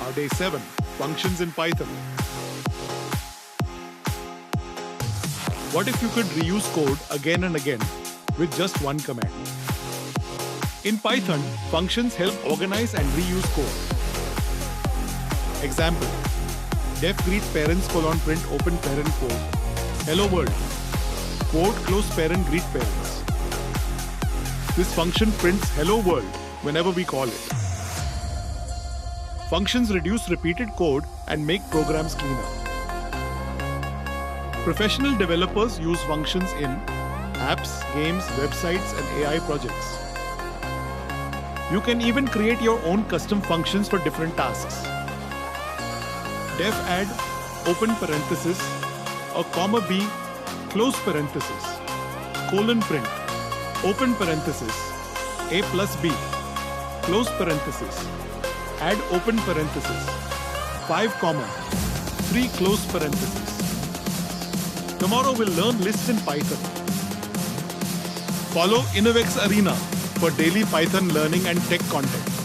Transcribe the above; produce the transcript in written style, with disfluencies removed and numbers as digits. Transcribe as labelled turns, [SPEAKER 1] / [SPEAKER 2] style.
[SPEAKER 1] Now day 7, functions in Python. What if you could reuse code again and again with just one command? In Python, functions help organize and reuse code. Example, def greet parents print open parent quote, hello world, quote close parent greet parents. This function prints hello world whenever we call it. Functions reduce repeated code and make programs cleaner. Professional developers use functions in apps, games, websites, and AI projects. You can even create your own custom functions for different tasks. Def add, open parenthesis, or comma b, close parenthesis, colon print, open parenthesis, a plus b, close parenthesis, add open parenthesis, 5 comma, 3 close parenthesis. Tomorrow we'll learn lists in Python. Follow Innovex Arena for daily Python learning and tech content.